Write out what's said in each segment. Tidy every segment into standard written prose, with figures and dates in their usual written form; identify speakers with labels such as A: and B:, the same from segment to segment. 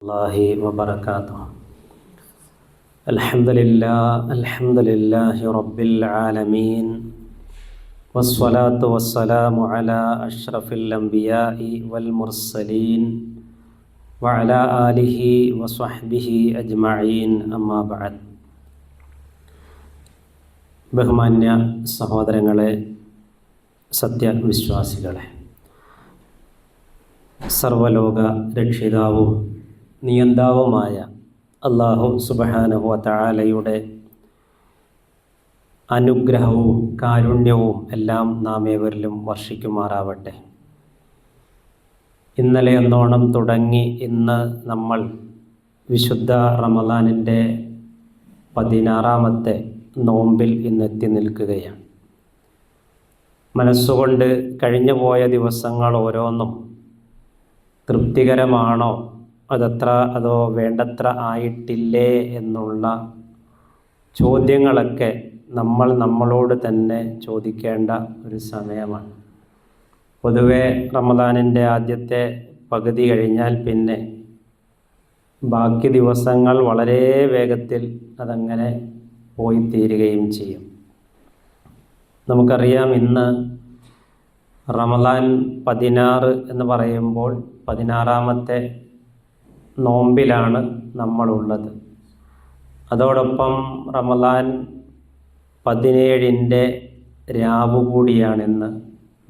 A: വറഹ്മത്തുള്ളാഹി വബറകാതുഹു. അൽഹംദുലില്ലാഹി റബ്ബിൽ ആലമീൻ വസ്സലാത്തു വസ്സലാമു അലാ അഷ്റഫിൽ അംബിയാഇ വൽ മുർസലീൻ വഅലാ ആലിഹി വസ്വഹ്ബിഹി അജ്മഈൻ. അമ്മാ ബഅദ്. ബഹുമാന്യ സഹോദരങ്ങളെ, സത്യവിശ്വാസികളെ, സർവലോക രക്ഷിതാവും നിയന്താവുമായ അല്ലാഹു സുബ്ഹാനഹു വ തആലയുടെ അനുഗ്രഹവും കാരുണ്യവും എല്ലാം നാം ഏവരിലും വർഷിക്കുമാറാവട്ടെ. ഇന്നലെ എന്നോണം തുടങ്ങി ഇന്ന് നമ്മൾ വിശുദ്ധ റമളാനിൻ്റെ 16ാമത്തെ നോമ്പിൽ ഇന്നെത്തി നിൽക്കുകയാണ്. മനസ്സുകൊണ്ട് കഴിഞ്ഞു പോയ ദിവസങ്ങൾ ഓരോന്നും തൃപ്തികരമാണോ, അതോ വേണ്ടത്ര ആയിട്ടില്ലേ എന്നുള്ള ചോദ്യങ്ങളൊക്കെ നമ്മൾ നമ്മളോട് തന്നെ ചോദിക്കേണ്ട ഒരു സമയമാണ്. പൊതുവെ റമദാനിൻ്റെ ആദ്യത്തെ പകുതി കഴിഞ്ഞാൽ പിന്നെ ബാക്കി ദിവസങ്ങൾ വളരെ വേഗത്തിൽ അതങ്ങനെ പോയിത്തീരുകയും ചെയ്യും. നമുക്കറിയാം, ഇന്ന് റമദാൻ 16 എന്ന് പറയുമ്പോൾ 16ാമത്തെ നോമ്പിലാണ് നമ്മളുള്ളത്. അതോടൊപ്പം റമദാൻ 17ൻ്റെ രാവ് കൂടിയാണിന്ന്.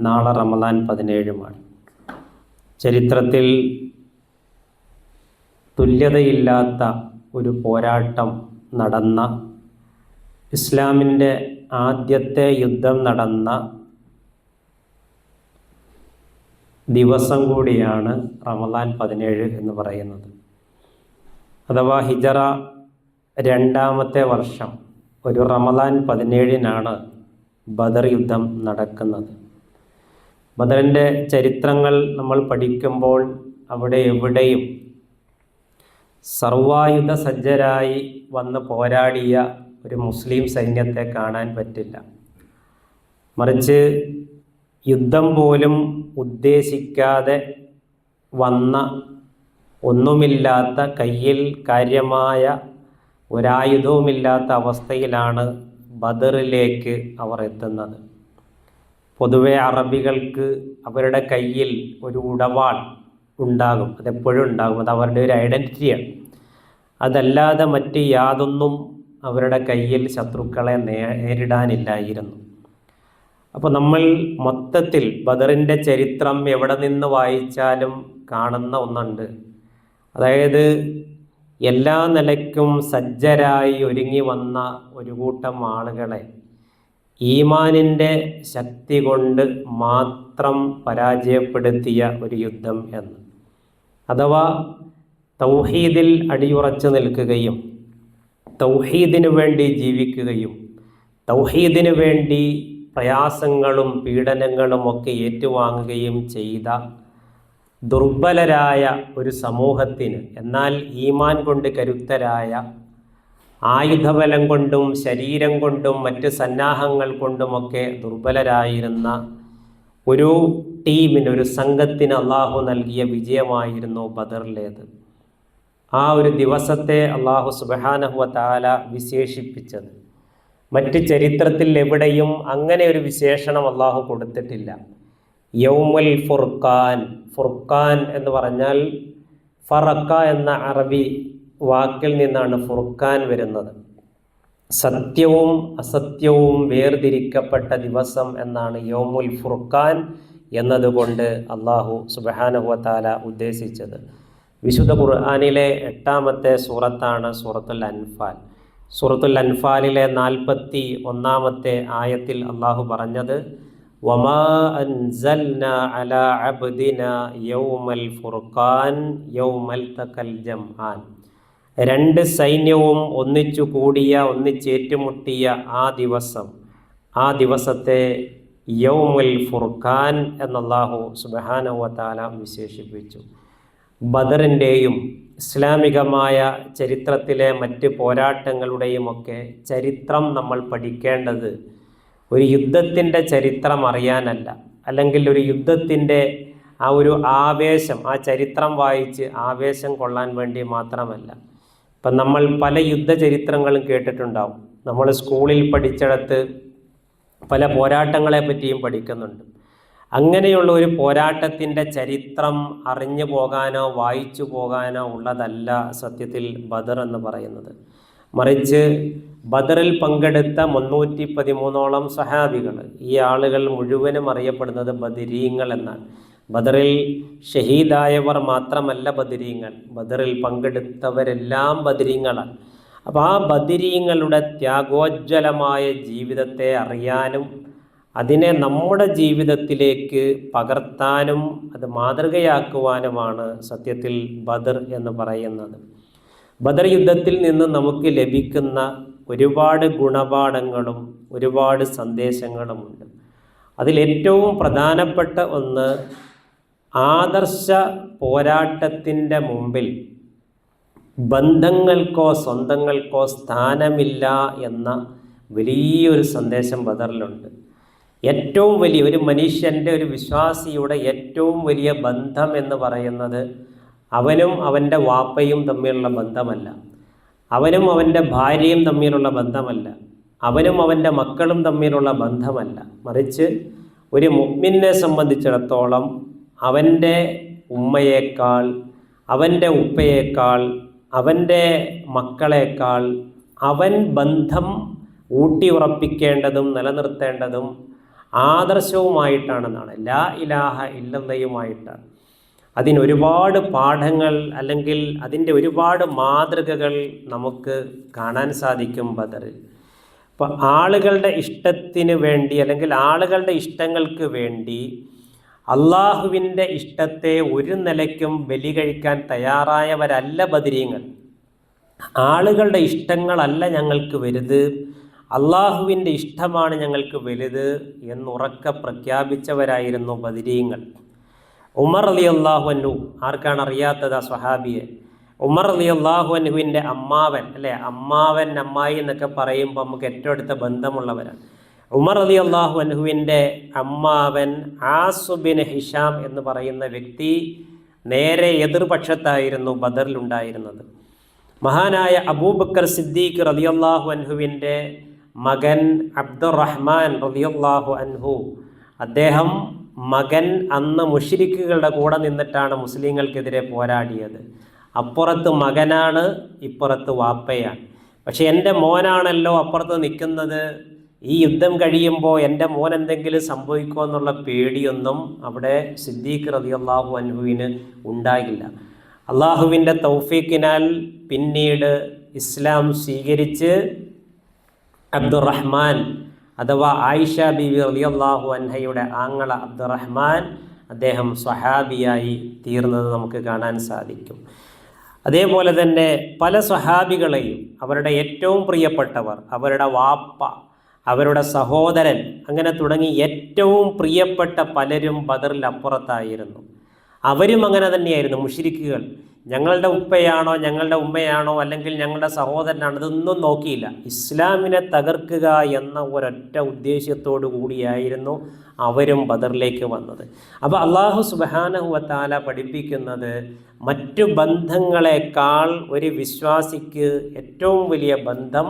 A: നാളെ റമദാൻ 17-മാണ്. ചരിത്രത്തിൽ തുല്യതയില്ലാത്ത ഒരു പോരാട്ടം നടന്ന, ഇസ്ലാമിൻ്റെ ആദ്യത്തെ യുദ്ധം നടന്ന ദിവസം കൂടിയാണ് റമദാൻ 17 എന്ന് പറയുന്നത്. അഥവാ ഹിജറ 2ാമത്തെ വർഷം ഒരു റമദാൻ 17-നാണ് ബദർ യുദ്ധം നടക്കുന്നത്. ബദറിൻ്റെ ചരിത്രങ്ങൾ നമ്മൾ പഠിക്കുമ്പോൾ അവിടെ എവിടെയും സർവായുധ സജ്ജരായി വന്ന് പോരാടിയ ഒരു മുസ്ലിം സൈന്യത്തെ കാണാൻ പറ്റില്ല. മറിച്ച് യുദ്ധം പോലും ഉദ്ദേശിക്കാതെ വന്ന, ഒന്നുമില്ലാത്ത, കയ്യിൽ കാര്യമായ ഒരായുധവുമില്ലാത്ത അവസ്ഥയിലാണ് ബദറിലേക്ക് അവർ എത്തുന്നത്. പൊതുവെ അറബികൾക്ക് അവരുടെ കയ്യിൽ ഒരു ഉടവാൾ ഉണ്ടാകും, അതെപ്പോഴും ഉണ്ടാകും. അത് അവരുടെ ഒരു ഐഡൻറ്റിറ്റിയാണ്. അതല്ലാതെ മറ്റ് യാതൊന്നും അവരുടെ കയ്യിൽ ശത്രുക്കളെ നേരിടാനില്ലായിരുന്നു. അപ്പോൾ നമ്മൾ മൊത്തത്തിൽ ബദറിൻ്റെ ചരിത്രം എവിടെ നിന്ന് വായിച്ചാലും കാണുന്ന ഒന്നുണ്ട്. അതായത് എല്ലാ നിലയ്ക്കും സജ്ജരായി ഒരുങ്ങി വന്ന ഒരു കൂട്ടം ആളുകളെ ഈമാനിൻ്റെ ശക്തി കൊണ്ട് മാത്രം പരാജയപ്പെടുത്തിയ ഒരു യുദ്ധം എന്ന്. അഥവാ തൗഹീദിൽ അടിയുറച്ചു നിൽക്കുകയും തൗഹീദിനു വേണ്ടി ജീവിക്കുകയും തൗഹീദിനു വേണ്ടി പ്രയാസങ്ങളും പീഡനങ്ങളും ഒക്കെ ഏറ്റുവാങ്ങുകയും ചെയ്ത ദുർബലരായ ഒരു സമൂഹത്തിന്, എന്നാൽ ഈമാൻ കൊണ്ട് കരുത്തരായ, ആയുധബലം കൊണ്ടും ശരീരം കൊണ്ടും മറ്റ് സന്നാഹങ്ങൾ കൊണ്ടുമൊക്കെ ദുർബലരായിരുന്ന ഒരു ടീമിന്, ഒരു സംഘത്തിന് അള്ളാഹു നൽകിയ വിജയമായിരുന്നു ബദറിലേത്. ആ ഒരു ദിവസത്തെ അള്ളാഹു സുബ്ഹാനഹു വ തആല വിശേഷിപ്പിച്ചത് മറ്റ് ചരിത്രത്തിൽ എവിടെയും അങ്ങനെ ഒരു വിശേഷണം അള്ളാഹു കൊടുത്തിട്ടില്ല. യൗമുൽ ഫുർഖാൻ. ഫുർഖാൻ എന്ന് പറഞ്ഞാൽ ഫറഖ എന്ന അറബി വാക്കിൽ നിന്നാണ് ഫുർഖാൻ വരുന്നത്. സത്യവും അസത്യവും വേർതിരിക്കപ്പെട്ട ദിവസം എന്നാണ് യൗമുൽ ഫുർഖാൻ എന്നതുകൊണ്ട് അള്ളാഹു സുബ്ഹാനഹു വ തആല ഉദ്ദേശിച്ചത്. വിശുദ്ധ ഖുർആനിലെ 8ാമത്തെ സൂറത്താണ് സൂറത്തുൽ അൻഫാൽ. സൂറത്തുൽ അൻഫാലിലെ 41ാമത്തെ ആയത്തിൽ അള്ളാഹു പറഞ്ഞത്, വമാ അൻസൽനാ അലാ അബ്ദിനാ യൗമൽ ഫുർഖാൻ യൗമൽ തഖൽ ജംആൻ. രണ്ട് സൈന്യവും ഒന്നിച്ചു കൂടിയ, ഒന്നിച്ചേറ്റുമുട്ടിയ ആ ദിവസത്തെ യൗമുൽ ഫുർഖാൻ എന്നല്ലാഹു സുബ്ഹാനഹു വ തആല വിശേഷിപ്പിച്ചു. ബദറിൻ്റെയും ഇസ്ലാമികമായ ചരിത്രത്തിലെ മറ്റ് പോരാട്ടങ്ങളുടെയുമൊക്കെ ചരിത്രം നമ്മൾ പഠിക്കേണ്ടത് ഒരു യുദ്ധത്തിൻ്റെ ചരിത്രം അറിയാനല്ല, അല്ലെങ്കിൽ ഒരു യുദ്ധത്തിൻ്റെ ആ ഒരു ആവേശം, ആ ചരിത്രം വായിച്ച് ആവേശം കൊള്ളാൻ വേണ്ടി മാത്രമല്ല. ഇപ്പം നമ്മൾ പല യുദ്ധചരിത്രങ്ങളും കേട്ടിട്ടുണ്ടാവും. നമ്മൾ സ്കൂളിൽ പഠിച്ചിടത്ത് പല പോരാട്ടങ്ങളെ പറ്റിയും പഠിക്കുന്നുണ്ട്. അങ്ങനെയുള്ള ഒരു പോരാട്ടത്തിൻ്റെ ചരിത്രം അറിഞ്ഞു പോകാനോ വായിച്ചു പോകാനോ ഉള്ളതല്ല സത്യത്തിൽ ബദർ എന്ന് പറയുന്നത്. മറിച്ച് ബദറിൽ പങ്കെടുത്ത 313ഓളം സഹാബികൾ, ഈ ആളുകൾ മുഴുവനും അറിയപ്പെടുന്നത് ബദരീങ്ങൾ എന്നാണ്. ബദറിൽ ഷഹീദായവർ മാത്രമല്ല ബദരീങ്ങൾ, ബദറിൽ പങ്കെടുത്തവരെല്ലാം ബദരീങ്ങളാണ്. അപ്പോൾ ആ ബദരീങ്ങളുടെ ത്യാഗോജ്വലമായ ജീവിതത്തെ അറിയാനും അതിനെ നമ്മുടെ ജീവിതത്തിലേക്ക് പകർത്താനും അത് മാതൃകയാക്കുവാനുമാണ് സത്യത്തിൽ ബദർ എന്ന് പറയുന്നത്. ബദർ യുദ്ധത്തിൽ നിന്ന് നമുക്ക് ലഭിക്കുന്ന ഒരുപാട് ഗുണപാഠങ്ങളും ഒരുപാട് സന്ദേശങ്ങളുമുണ്ട്. അതിലേറ്റവും പ്രധാനപ്പെട്ട ഒന്ന്, ആദർശ പോരാട്ടത്തിൻ്റെ മുമ്പിൽ ബന്ധങ്ങൾക്കോ സ്വന്തങ്ങൾക്കോ സ്ഥാനമില്ല എന്ന വലിയൊരു സന്ദേശം ബദറിലുണ്ട്. ഏറ്റവും വലിയ ഒരു മനുഷ്യൻ്റെ, ഒരു വിശ്വാസിയുടെ ഏറ്റവും വലിയ ബന്ധം എന്ന് പറയുന്നത് അവനും അവൻ്റെ വാപ്പയും തമ്മിലുള്ള ബന്ധമല്ല, അവനും അവൻ്റെ ഭാര്യയും തമ്മിലുള്ള ബന്ധമല്ല, അവനും അവൻ്റെ മക്കളും തമ്മിലുള്ള ബന്ധമല്ല. മറിച്ച് ഒരു മുഅ്മിനെ സംബന്ധിച്ചിടത്തോളം അവൻ്റെ ഉമ്മയേക്കാൾ, അവൻ്റെ ഉപ്പയേക്കാൾ, അവൻ്റെ മക്കളേക്കാൾ അവൻ ബന്ധം ഊട്ടിയുറപ്പിക്കേണ്ടതും നിലനിർത്തേണ്ടതും ആദർശവുമായിട്ടാണെന്നാണ്, ലാ ഇലാഹ ഇല്ലല്ലയുമായിട്ടാണ്. അതിനൊരുപാട് പാഠങ്ങൾ അല്ലെങ്കിൽ അതിൻ്റെ ഒരുപാട് മാതൃകകൾ നമുക്ക് കാണാൻ സാധിക്കും ബദറിൽ. അപ്പോൾ ആളുകളുടെ ഇഷ്ടത്തിന് വേണ്ടി അല്ലെങ്കിൽ ആളുകളുടെ ഇഷ്ടങ്ങൾക്ക് വേണ്ടി അള്ളാഹുവിൻ്റെ ഇഷ്ടത്തെ ഒരു നിലയ്ക്കും ബലി കഴിക്കാൻ തയ്യാറായവരല്ല ബദരീങ്ങൾ. ആളുകളുടെ ഇഷ്ടങ്ങളല്ല ഞങ്ങൾക്ക് വലുത്, അള്ളാഹുവിൻ്റെ ഇഷ്ടമാണ് ഞങ്ങൾക്ക് വലുത് എന്നുറക്കെ പ്രഖ്യാപിച്ചവരായിരുന്നു ബദരീങ്ങൾ. ഉമർ റളിയല്ലാഹു അൻഹു, ആർക്കാണ് അറിയാത്തത് ആ സ്വഹാബിയെ? ഉമർ റളിയല്ലാഹു അൻഹുവിൻ്റെ അമ്മാവൻ, അല്ലേ, അമ്മാവൻ അമ്മായി എന്നൊക്കെ പറയുമ്പോൾ നമുക്ക് ഏറ്റവും അടുത്ത ബന്ധമുള്ളവരാണ്. ഉമർ റളിയല്ലാഹു അൻഹുവിൻ്റെ അമ്മാവൻ ആസ് ബിൻ ഹിഷാം എന്ന് പറയുന്ന വ്യക്തി നേരെ എതിർപക്ഷത്തായിരുന്നു ബദറിലുണ്ടായിരുന്നത്. മഹാനായ അബൂബക്കർ സിദ്ദീഖ് റളിയല്ലാഹു അൻഹുവിൻ്റെ മകൻ അബ്ദുറഹ്മാൻ റളിയല്ലാഹു അൻഹു, അദ്ദേഹം മകൻ അന്ന് മുശ്രിക്കുകളുടെ കൂടെ നിന്നിട്ടാണ് മുസ്ലിങ്ങൾക്കെതിരെ പോരാടിയത്. അപ്പുറത്ത് മകനാണ്, ഇപ്പുറത്ത് വാപ്പയാണ്. പക്ഷെ എൻ്റെ മോനാണല്ലോ അപ്പുറത്ത് നിൽക്കുന്നത്, ഈ യുദ്ധം കഴിയുമ്പോൾ എൻ്റെ മോൻ എന്തെങ്കിലും സംഭവിക്കുമോ എന്നുള്ള പേടിയൊന്നും അവിടെ സിദ്ദീഖ് റളിയല്ലാഹു അൻഹുവിന് ഉണ്ടാകില്ല. അള്ളാഹുവിൻ്റെ തൗഫീഖിനാൽ പിന്നീട് ഇസ്ലാം സ്വീകരിച്ച് അബ്ദുറഹ്മാൻ അഥവാ ആയിഷ ബീവി റളിയല്ലാഹു അൻഹയുടെ ആങ്ങള അബ്ദുറഹ്മാൻ, അദ്ദേഹം സ്വഹാബിയായി തീർന്നത് നമുക്ക് കാണാൻ സാധിക്കും. അതേപോലെ തന്നെ പല സ്വഹാബികളെയും അവരുടെ ഏറ്റവും പ്രിയപ്പെട്ടവർ, അവരുടെ വാപ്പ, അവരുടെ സഹോദരൻ, അങ്ങനെ തുടങ്ങി ഏറ്റവും പ്രിയപ്പെട്ട പലരും ബദറിൽ അപ്പുറത്തായിരുന്നു. അവരും അങ്ങനെ തന്നെയായിരുന്നു. മുശ്രിക്കുകൾ ഞങ്ങളുടെ ഉപ്പയാണോ ഞങ്ങളുടെ ഉമ്മയാണോ അല്ലെങ്കിൽ ഞങ്ങളുടെ സഹോദരനാണ്, ഇതൊന്നും നോക്കിയില്ല. ഇസ്ലാമിനെ തകർക്കുക എന്ന ഒരൊറ്റ ഉദ്ദേശ്യത്തോടു കൂടിയായിരുന്നു അവരും ബദറിലേക്ക് വന്നത്. അപ്പോൾ അല്ലാഹു സുബ്ഹാനഹു വ തആല പഠിപ്പിക്കുന്നത്, മറ്റു ബന്ധങ്ങളെക്കാൾ ഒരു വിശ്വാസിക്ക് ഏറ്റവും വലിയ ബന്ധം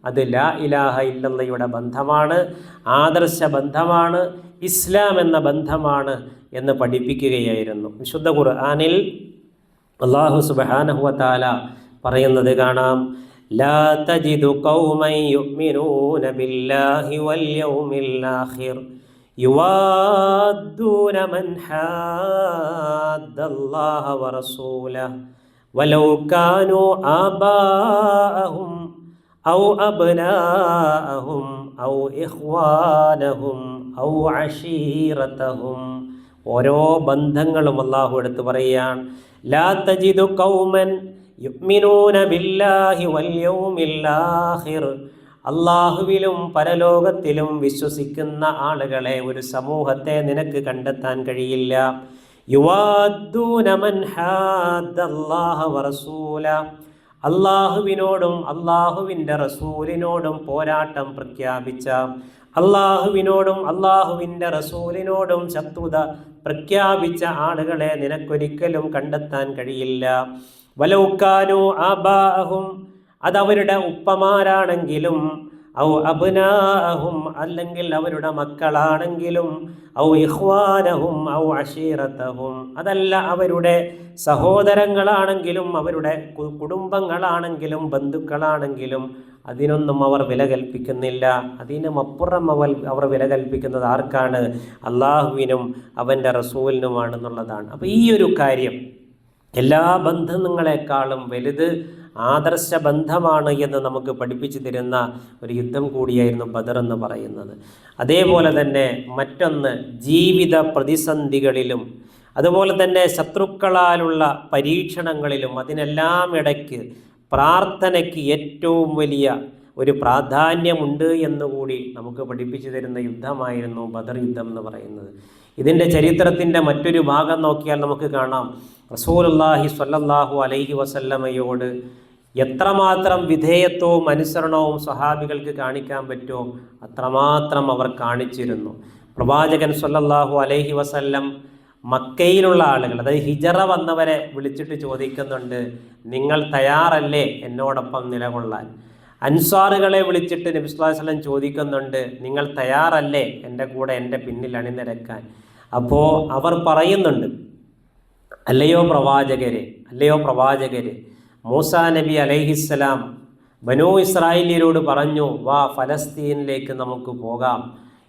A: അത് ലാ ഇലാഹ ഇല്ലല്ലയുടെ ബന്ധമാണ്, ആദർശ ബന്ധമാണ്, ഇസ്ലാം എന്ന ബന്ധമാണ് എന്ന് പഠിപ്പിക്കുകയായിരുന്നു. വിശുദ്ധ ഖുർആനിൽ അല്ലാഹു സുബ്ഹാനഹു വ തആല പറയുന്നത് കാണാം, ലാ തജിദു ഖൗമൻ യുഅ്മിനൂന ബില്ലാഹി വൽ യൗമിൽ ആഖിർ യുവാദ്ദൂന മൻ ഹാദ്ദല്ലാഹ വറസൂലഹു വലൗ കാനൂ ആബാഅഹും ഔ അബ്നാഅഹും ഔ ഇഖ്വാനഹും ഔ അശീറതഹും. ഓരോ ബന്ധങ്ങളും അല്ലാഹു എടുത്ത് പറയുകയാണ്. ലാ തജിദു ഖൗമൻ യുഅ്മിനൂന ബില്ലാഹി വൽ യൗമിൽ ആഖിർ. അല്ലാഹുവിലും പരലോകത്തിലും വിശ്വസിക്കുന്ന ആളുകളെ, ഒരു സമൂഹത്തെ നിനക്ക് കണ്ടെത്താൻ കഴിയില്ല. യുവാദ്ദൂന മൻ ഹാദ്ദല്ലാഹ വറസൂലഹു, അള്ളാഹുവിനോടും അള്ളാഹുവിൻ്റെ റസൂലിനോടും പോരാട്ടം പ്രഖ്യാപിച്ച, അള്ളാഹുവിനോടും അള്ളാഹുവിൻ്റെ റസൂലിനോടും ശത്രുത പ്രഖ്യാപിച്ച ആളുകളെ നിനക്കൊരിക്കലും കണ്ടെത്താൻ കഴിയില്ല. വലൗകാനു ആബാഅഹും, അതവരുടെ ഉപ്പമാരാണെങ്കിലും, ഔ അബ്നാഅഹും, അല്ലെങ്കിൽ അവരുടെ മക്കളാണെങ്കിലും, ഔ ഇഖ്വാനഹും ഔ അശീറതഹും, അതല്ല അവരുടെ സഹോദരങ്ങളാണെങ്കിലും അവരുടെ കുടുംബങ്ങളാണെങ്കിലും ബന്ധുക്കളാണെങ്കിലും അതിനൊന്നും അവർ വില കൽപ്പിക്കുന്നില്ല. അതിനും അപ്പുറം അവർ വില കൽപ്പിക്കുന്നത് ആർക്കാണ്? അള്ളാഹുവിനും അവൻ്റെ റസൂലിനുമാണെന്നുള്ളതാണ്. അപ്പോൾ ഈ ഒരു കാര്യം എല്ലാ ബന്ധങ്ങളെക്കാളും വലുത് ആദർശ ബന്ധമാണ് എന്ന് നമുക്ക് പഠിപ്പിച്ചു തരുന്ന ഒരു യുദ്ധം കൂടിയായിരുന്നു ബദർ എന്ന് പറയുന്നത്. അതേപോലെ തന്നെ മറ്റൊന്ന്, ജീവിത പ്രതിസന്ധികളിലും അതുപോലെ തന്നെ ശത്രുക്കളാലുള്ള പരീക്ഷണങ്ങളിലും അതിനെല്ലാം ഇടയ്ക്ക് പ്രാർത്ഥനയ്ക്ക് ഏറ്റവും വലിയ ഒരു പ്രാധാന്യമുണ്ട് എന്നുകൂടി നമുക്ക് പഠിപ്പിച്ചു തരുന്ന യുദ്ധമായിരുന്നു ബദർ യുദ്ധം എന്ന് പറയുന്നത്. ഇതിൻ്റെ ചരിത്രത്തിൻ്റെ മറ്റൊരു ഭാഗം നോക്കിയാൽ നമുക്ക് കാണാം, റസൂലുള്ളാഹി സ്വല്ലല്ലാഹു അലൈഹി വസല്ലമയോട് എത്രമാത്രം വിധേയത്വവും അനുസരണവും സ്വഹാബികൾക്ക് കാണിക്കാൻ പറ്റുമോ അത്രമാത്രം അവർ കാണിച്ചിരുന്നു. പ്രവാചകൻ സ്വല്ലല്ലാഹു അലൈഹി വസല്ലം മക്കയിലുള്ള ആളുകൾ, അതായത് ഹിജറ വന്നവരെ വിളിച്ചിട്ട് ചോദിക്കുന്നുണ്ട്, നിങ്ങൾ തയ്യാറല്ലേ എന്നോടൊപ്പം നിലകൊള്ളാൻ? അൻസ്വാറുകളെ വിളിച്ചിട്ട് നബി സ്വല്ലല്ലാഹു അലൈഹി വസല്ലം ചോദിക്കുന്നുണ്ട്, നിങ്ങൾ തയ്യാറല്ലേ എൻ്റെ കൂടെ എൻ്റെ പിന്നിൽ അണിനിരക്കാൻ? അപ്പോൾ അവർ പറയുന്നുണ്ട്, അല്ലയോ പ്രവാചകരെ, മൂസാ നബി അലൈഹിസ്സലാം ബനൂ ഇസ്രായേലിയരോട് പറഞ്ഞു, വാ ഫലസ്തീനിലേക്ക് നമുക്ക് പോകാം,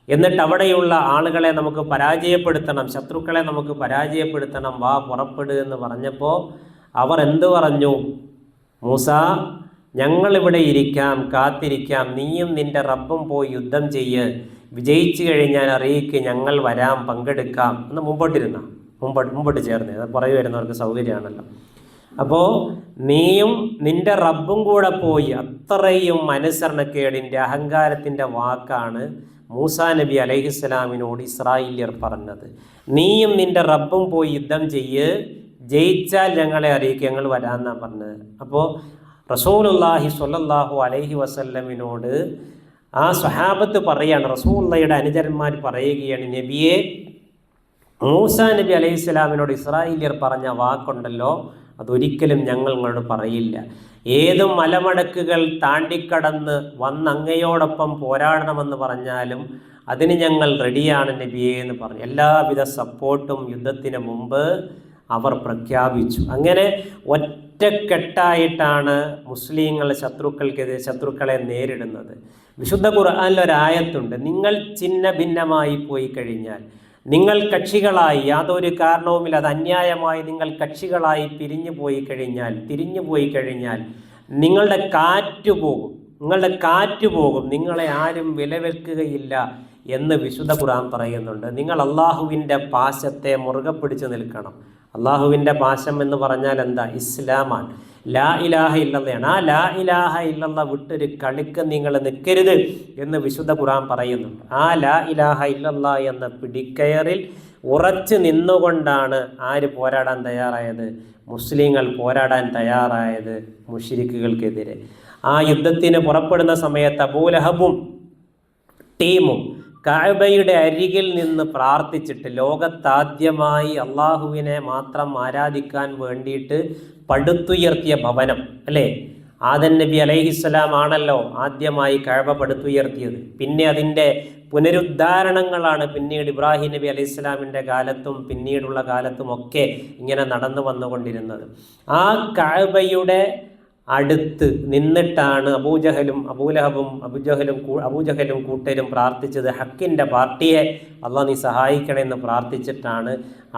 A: എന്നിട്ട് അവിടെയുള്ള ആളുകളെ നമുക്ക് പരാജയപ്പെടുത്തണം, ശത്രുക്കളെ നമുക്ക് പരാജയപ്പെടുത്തണം, വാ പുറപ്പെടുക എന്ന് പറഞ്ഞപ്പോൾ അവർ എന്തു പറഞ്ഞു? മൂസാ, ഞങ്ങളിവിടെ ഇരിക്കാം, കാത്തിരിക്കാം, നീയും നിൻ്റെ റബ്ബും പോയി യുദ്ധം ചെയ്യ്, വിജയിച്ചു കഴിഞ്ഞാൽ അറിയിക്ക്, ഞങ്ങൾ വരാം, പങ്കെടുക്കാം എന്ന് മുമ്പോട്ട് ചേർന്ന് അത് പറയുമായിരുന്നവർക്ക് സൗകര്യമാണല്ലോ. അപ്പോൾ നീയും നിൻ്റെ റബ്ബും കൂടെ പോയി, അത്രയും അനുസരണക്കേടിൻ്റെ അഹങ്കാരത്തിൻ്റെ വാക്കാണ് മൂസാ നബി അലൈഹിസ്സലാമിനോട് ഇസ്രായേലിയർ പറഞ്ഞത്. നീയും നിൻ്റെ റബ്ബും പോയി യുദ്ധം ചെയ്യ്, ജയിച്ചാൽ ഞങ്ങളെ അറിയിക്കുക, ഞങ്ങൾ വരാമെന്നാണ് പറഞ്ഞത്. അപ്പോൾ റസൂലുള്ളാഹി സ്വല്ലല്ലാഹു അലൈഹി വസല്ലമിനോട് ആ സ്വഹാബത്ത് പറയാണ്, റസൂലുള്ളാഹിയുടെ അനുചരന്മാർ പറയുകയാണ്, നബിയെ, മൂസാ നബി അലൈഹിസ്സലാമിനോട് ഇസ്രായേലിയർ പറഞ്ഞ വാക്കുണ്ടല്ലോ, അതൊരിക്കലും ഞങ്ങൾ നിങ്ങളോട് പറയില്ല. ഏതും മലമടക്കുകൾ താണ്ടിക്കടന്ന് വന്നങ്ങയോടൊപ്പം പോരാടണമെന്ന് പറഞ്ഞാലും അതിന് ഞങ്ങൾ റെഡിയാണ് നബിയേ എന്ന് പറഞ്ഞു. എല്ലാവിധ സപ്പോർട്ടും യുദ്ധത്തിന് മുമ്പ് അവർ പ്രഖ്യാപിച്ചു. അങ്ങനെ ഒറ്റക്കെട്ടായിട്ടാണ് മുസ്ലിങ്ങൾ ശത്രുക്കളെ നേരിടുന്നത്. വിശുദ്ധ ഖുർആനിലൊരായത്തുണ്ട്, നിങ്ങൾ ഛിന്ന ഭിന്നമായി പോയി കഴിഞ്ഞാൽ, നിങ്ങൾ കക്ഷികളായി, യാതൊരു കാരണവുമില്ല, അത് അന്യായമായി നിങ്ങൾ കക്ഷികളായി തിരിഞ്ഞു പോയി കഴിഞ്ഞാൽ നിങ്ങളുടെ കാറ്റ് പോകും, നിങ്ങളെ ആരും വിലവെക്കുകയില്ല എന്ന് വിശുദ്ധ ഖുർആൻ പറയുന്നുണ്ട്. നിങ്ങൾ അള്ളാഹുവിൻ്റെ പാശത്തെ മുറുകെ പിടിച്ച് നിൽക്കണം. അള്ളാഹുവിൻ്റെ പാശം എന്ന് പറഞ്ഞാൽ എന്താ? ഇസ്ലാമാണ്, ലാ ഇലാഹ ഇല്ലല്ലയാണ്. ആ ലാ ഇലാഹ ഇല്ലല്ല വിട്ടൊരു കളിക്ക് നിങ്ങൾ നിൽക്കരുത് എന്ന് വിശുദ്ധ ഖുർആൻ പറയുന്നുണ്ട്. ആ ലാ ഇലാഹ ഇല്ലല്ല എന്ന പിടിക്കയറിൽ ഉറച്ചു നിന്നുകൊണ്ടാണ് ആര് പോരാടാൻ തയ്യാറായത്? മുസ്ലിങ്ങൾ പോരാടാൻ തയ്യാറായത് മുശ്രിക്കുകൾക്കെതിരെ. ആ യുദ്ധത്തിന് പുറപ്പെടുന്ന സമയത്ത് അബൂലഹബും ടീമും കഅബയുടെ അരികിൽ നിന്ന് പ്രാർത്ഥിച്ചിട്ട്, ലോകത്താദ്യമായി അള്ളാഹുവിനെ മാത്രം ആരാധിക്കാൻ വേണ്ടിയിട്ട് പടുത്തുയർത്തിയ ഭവനം അല്ലേ, ആദം നബി അലൈഹിസ്സലാം ആണല്ലോ ആദ്യമായി കഅബ പടുത്തുയർത്തിയത്. പിന്നെ അതിൻ്റെ പുനരുദ്ധാരണങ്ങളാണ് പിന്നീട് ഇബ്രാഹിം നബി അലൈഹിസ്സലാമിൻ്റെ കാലത്തും പിന്നീടുള്ള കാലത്തും ഒക്കെ ഇങ്ങനെ നടന്നു വന്നുകൊണ്ടിരുന്നത്. ആ കഅബയുടെ അടുത്ത് നിന്നിട്ടാണ് അബൂജഹലും കൂട്ടരും പ്രാർത്ഥിച്ചത്. ഹക്കിൻ്റെ പാർട്ടിയെ അള്ളാഹ് നീ സഹായിക്കണമെന്ന് പ്രാർത്ഥിച്ചിട്ടാണ്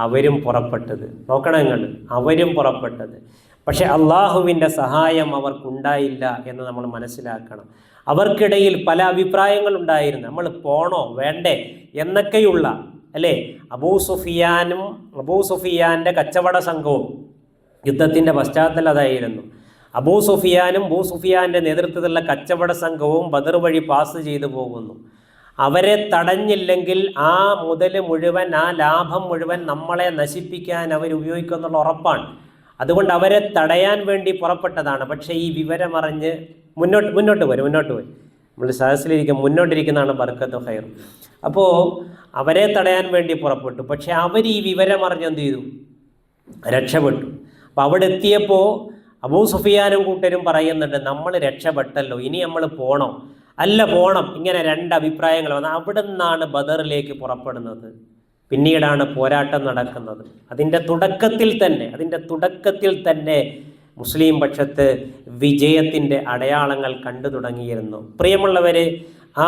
A: അവരും പുറപ്പെട്ടത്. നോക്കണം, അവരും പുറപ്പെട്ടത്. പക്ഷെ അള്ളാഹുവിൻ്റെ സഹായം അവർക്കുണ്ടായില്ല എന്ന് നമ്മൾ മനസ്സിലാക്കണം. അവർക്കിടയിൽ പല അഭിപ്രായങ്ങളുണ്ടായിരുന്നു, നമ്മൾ പോണോ വേണ്ടേ എന്നൊക്കെയുള്ള അല്ലേ. അബൂ സുഫിയാൻ്റെ കച്ചവട സംഘവും യുദ്ധത്തിൻ്റെ പശ്ചാത്തലം അതായിരുന്നു. അബൂ സുഫിയാൻ്റെ നേതൃത്വത്തിലുള്ള കച്ചവട സംഘവും ബദർ വഴി പാസ് ചെയ്തു പോകുന്നു. അവരെ തടഞ്ഞില്ലെങ്കിൽ ആ മുതൽ മുഴുവൻ, ആ ലാഭം മുഴുവൻ നമ്മളെ നശിപ്പിക്കാൻ അവർ ഉപയോഗിക്കുമെന്നുള്ള ഉറപ്പാണ്. അതുകൊണ്ട് അവരെ തടയാൻ വേണ്ടി പുറപ്പെട്ടതാണ്. പക്ഷേ ഈ വിവരമറിഞ്ഞ് മുന്നോട്ട് പോയി നമ്മൾ സദസ്സിലിരിക്കും, മുന്നോട്ടിരിക്കുന്നതാണ് ബർക്കത്ത് ഖൈർ. അപ്പോൾ അവരെ തടയാൻ വേണ്ടി പുറപ്പെട്ടു. പക്ഷെ അവർ ഈ വിവരം അറിഞ്ഞ് എന്ത് ചെയ്തു? രക്ഷപ്പെട്ടു. അപ്പോൾ അവിടെ എത്തിയപ്പോൾ അബൂ സുഫിയാനും കൂട്ടരും പറയുന്നുണ്ട്, നമ്മൾ രക്ഷപ്പെട്ടല്ലോ, ഇനി നമ്മൾ പോകണം, അല്ല പോകണം. ഇങ്ങനെ രണ്ട് അഭിപ്രായങ്ങൾ വന്നു. അവിടെ നിന്നാണ് ബദറിലേക്ക് പുറപ്പെടുന്നത്. പിന്നീടാണ് പോരാട്ടം നടക്കുന്നത്. അതിൻ്റെ തുടക്കത്തിൽ തന്നെ മുസ്ലിം പക്ഷത്ത് വിജയത്തിൻ്റെ അടയാളങ്ങൾ കണ്ടു തുടങ്ങിയിരുന്നു. പ്രിയമുള്ളവരെ,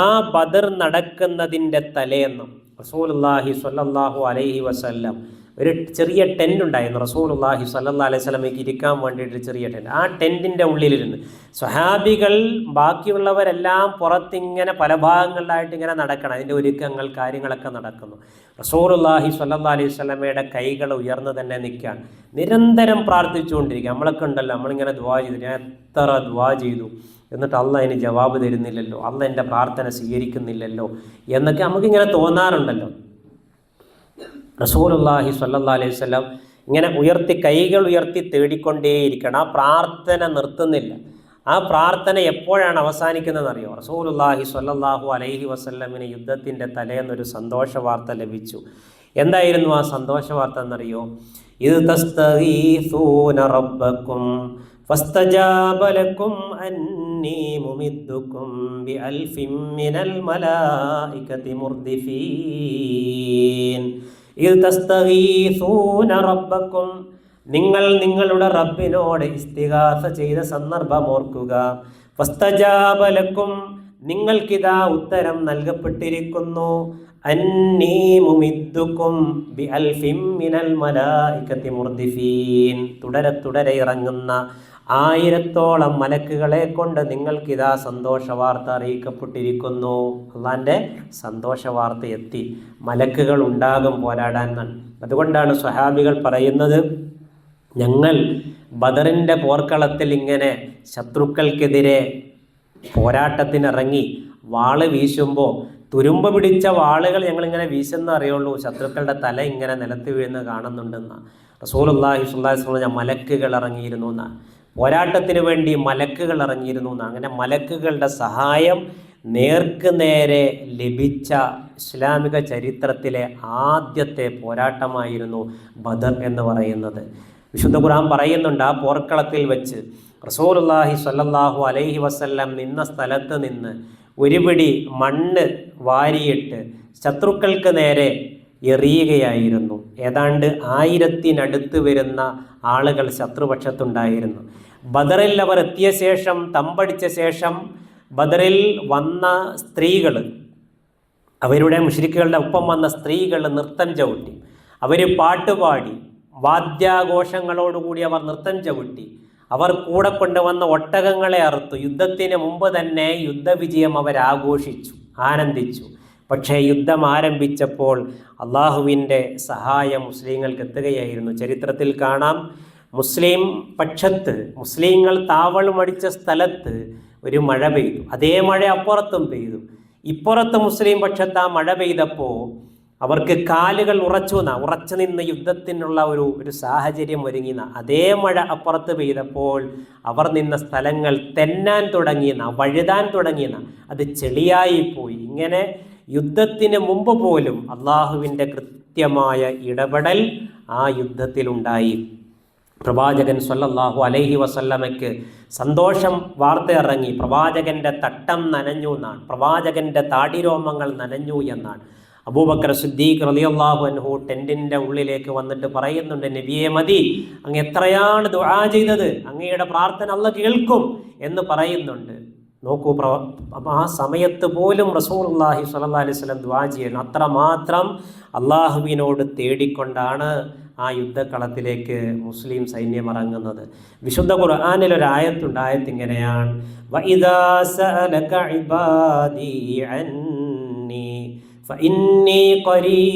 A: ആ ബദർ നടക്കുന്നതിൻ്റെ തലേന്നും റസൂലുള്ളാഹി സ്വല്ലല്ലാഹു അലൈഹി വസല്ലം ഒരു ചെറിയ ടെൻ്റ് ഉണ്ടായിരുന്നു. റസൂലുള്ളാഹി സ്വല്ലല്ലാഹു അലൈഹി വസല്ലമയ്ക്ക് ഇരിക്കാൻ വേണ്ടിയിട്ട് ചെറിയ ടെൻ്റ്. ആ ടെൻറ്റിൻ്റെ ഉള്ളിലിരുന്ന് സ്വഹാബികൾ ബാക്കിയുള്ളവരെല്ലാം പുറത്തിങ്ങനെ പല ഭാഗങ്ങളിലായിട്ട് ഇങ്ങനെ നടക്കണം. അതിൻ്റെ ഒരുക്കങ്ങൾ കാര്യങ്ങളൊക്കെ നടക്കുന്നു. റസൂലുള്ളാഹി സ്വല്ലല്ലാഹു അലൈഹി വസല്ലമയുടെ കൈകൾ ഉയർന്നു തന്നെ നിൽക്കുകയാണ്, നിരന്തരം പ്രാർത്ഥിച്ചുകൊണ്ടിരിക്കുക. നമ്മളൊക്കെ ഉണ്ടല്ലോ, നമ്മളിങ്ങനെ ദുആ ചെയ്തു, ഞാൻ എത്ര ദുആ ചെയ്തു, എന്നിട്ട് അള്ളാഹ് അതിന് ജവാബ് തരുന്നില്ലല്ലോ, അള്ളാഹ് എൻ്റെ പ്രാർത്ഥന സ്വീകരിക്കുന്നില്ലല്ലോ എന്നൊക്കെ നമുക്കിങ്ങനെ തോന്നാറുണ്ടല്ലോ. റസൂലുള്ളാഹി സ്വല്ലല്ലാഹു അലൈഹി വസല്ലം ഇങ്ങനെ കൈകൾ ഉയർത്തി തേടിക്കൊണ്ടേയിരിക്കണം. ആ പ്രാർത്ഥന നിർത്തുന്നില്ല. ആ പ്രാർത്ഥന എപ്പോഴാണ് അവസാനിക്കുന്നതെന്ന് അറിയോ? റസൂലുള്ളാഹി സ്വല്ലല്ലാഹു അലൈഹി വസല്ലമിന് യുദ്ധത്തിൻ്റെ തലേന്നൊരു സന്തോഷ വാർത്ത ലഭിച്ചു. എന്തായിരുന്നു ആ സന്തോഷ വാർത്ത എന്നറിയോ? ഇദ് തസ്തഗീസൂന റബ്ബക്കും ഫസ്തജാബ ലക്കും അന്നീ മുമിദ്ദുക്കും ബിഅൽഫിൻ മിനൽ മലായികതി മുർദിഫീൻ. ഇദ് തസ്തഗീസൂന റബ്ബക്കും, നിങ്ങൾ നിങ്ങളുടെ റബ്ബിനോട് ഇസ്തിഗാസ ചെയ്ത സന്ദർഭം ഓർക്കുക. ഫസ്തജാബ ലക്കും, നിങ്ങൾക്കിതാ ഉത്തരം നൽകപ്പെട്ടിരിക്കുന്നു. അന്നീ മുമിദ്ദുക്കും ബിഅൽഫിൻ മിനൽ മലായികതി മുർദിഫീൻ, തുടരെ ഇറങ്ങുന്ന 1000ഓളം മലക്കുകളെ കൊണ്ട് നിങ്ങൾക്കിതാ സന്തോഷ വാർത്ത അറിയിക്കപ്പെട്ടിരിക്കുന്നു. അള്ളാൻ്റെ സന്തോഷ വാർത്ത എത്തി, മലക്കുകൾ ഉണ്ടാകും പോരാടാൻ. അതുകൊണ്ടാണ് സ്വഹാബികൾ പറയുന്നത്, ഞങ്ങൾ ബദറിൻ്റെ പോർക്കളത്തിൽ ഇങ്ങനെ ശത്രുക്കൾക്കെതിരെ പോരാട്ടത്തിനിറങ്ങി വാള് വീശുമ്പോൾ തുരുമ്പ് പിടിച്ച വാളുകൾ ഞങ്ങളിങ്ങനെ വീശുന്ന അറിയുള്ളൂ, ശത്രുക്കളുടെ തല ഇങ്ങനെ നിലത്ത് വീഴുന്ന കാണുന്നുണ്ടെന്ന്. റസൂലുള്ളാഹി സ്വല്ലല്ലാഹു അലൈഹി വസല്ലം മലക്കുകൾ ഇറങ്ങിയിരുന്നു എന്നാണ്, പോരാട്ടത്തിന് വേണ്ടി മലക്കുകൾ ഇറങ്ങിയിരുന്നു എന്നാണ്. അങ്ങനെ മലക്കുകളുടെ സഹായം നേർക്ക് നേരെ ലഭിച്ച ഇസ്ലാമിക ചരിത്രത്തിലെ ആദ്യത്തെ പോരാട്ടമായിരുന്നു ബദർ എന്ന് പറയുന്നത്. വിശുദ്ധ ഖുർആൻ പറയുന്നുണ്ട്, ആ പോർക്കളത്തിൽ വെച്ച് റസൂലുള്ളാഹി സ്വല്ലല്ലാഹു അലൈഹി വസല്ലം നിന്ന സ്ഥലത്ത് നിന്ന് ഒരു പിടി മണ്ണ് വാരിയിട്ട് ശത്രുക്കൾക്ക് നേരെ എറിയുകയായിരുന്നു. ഏതാണ്ട് 1000-നടുത്ത് വരുന്ന ആളുകൾ ശത്രുപക്ഷത്തുണ്ടായിരുന്നു. ബദറിൽ അവർ എത്തിയ ശേഷം, തമ്പടിച്ച ശേഷം ബദറിൽ വന്ന സ്ത്രീകൾ, അവരുടെ മുശ്രിക്കുകളുടെ ഒപ്പം വന്ന സ്ത്രീകൾ നൃത്തം ചവിട്ടി, അവർ പാട്ടുപാടി, വാദ്യാഘോഷങ്ങളോടുകൂടി അവർ നൃത്തം ചവിട്ടി. അവർ കൂടെ കൊണ്ടുവന്ന ഒട്ടകങ്ങളെ അറുത്തു. യുദ്ധത്തിന് മുമ്പ് തന്നെ യുദ്ധവിജയം അവരാഘോഷിച്ചു, ആനന്ദിച്ചു. പക്ഷേ യുദ്ധം ആരംഭിച്ചപ്പോൾ അള്ളാഹുവിൻ്റെ സഹായം മുസ്ലിങ്ങൾക്ക് എത്തുകയായിരുന്നു. ചരിത്രത്തിൽ കാണാം, മുസ്ലിം പക്ഷത്ത്, മുസ്ലിങ്ങൾ താവളമടിച്ച സ്ഥലത്ത് ഒരു മഴ പെയ്തു. അതേ മഴ അപ്പുറത്തും പെയ്തു. ഇപ്പുറത്ത് മുസ്ലിം പക്ഷത്ത് ആ മഴ പെയ്തപ്പോൾ അവർക്ക് കാലുകൾ ഉറച്ചു നിന്ന് യുദ്ധത്തിനുള്ള ഒരു സാഹചര്യം ഒരുങ്ങിന. അതേ മഴ അപ്പുറത്ത് പെയ്തപ്പോൾ അവർ നിന്ന സ്ഥലങ്ങൾ തെന്നാൻ തുടങ്ങിയെന്ന, വഴുതാൻ തുടങ്ങിയെന്ന, അത് ചെളിയായിപ്പോയി. ഇങ്ങനെ യുദ്ധത്തിന് മുമ്പ് പോലും അള്ളാഹുവിൻ്റെ കൃത്യമായ ഇടപെടൽ ആ യുദ്ധത്തിലുണ്ടായി. പ്രവാചകൻ സ്വല്ലല്ലാഹു അലൈഹി വസല്ലമയ്ക്ക് സന്തോഷം വാർത്ത ഇറങ്ങി. പ്രവാചകൻ്റെ തട്ടം നനഞ്ഞു എന്നാണ്, പ്രവാചകൻ്റെ താടിരോമങ്ങൾ നനഞ്ഞു എന്നാണ്. അബൂബക്കർ സിദ്ദീഖ് റളിയല്ലാഹു അൻഹു ടെൻറ്റിൻ്റെ ഉള്ളിലേക്ക് വന്നിട്ട് പറയുന്നുണ്ട്, നബിയെ മതി, അങ്ങ് എത്രയാണ് ദുആ ചെയ്തത്, അങ്ങയുടെ പ്രാർത്ഥന അല്ലാഹ് കേൾക്കും എന്ന് പറയുന്നുണ്ട്. നോക്കൂ, ആ സമയത്ത് പോലും റസൂലുള്ളാഹി സ്വല്ലല്ലാഹു അലൈഹി വസല്ലം ദുആ ചെയ്യുന്നു. അത്രമാത്രം അള്ളാഹുവിനോട് തേടിക്കൊണ്ടാണ് ആ യുദ്ധക്കളത്തിലേക്ക് മുസ്ലിം സൈന്യം ഇറങ്ങുന്നത്. വിശുദ്ധ ഖുർആനിൽ ഒരു ആയത്തുണ്ട്. ആയത്ത് ഇങ്ങനെയാണ്, വഇദാ സഅലക ഇബാദി അന്നി ഫഇന്നി ഖരീബ്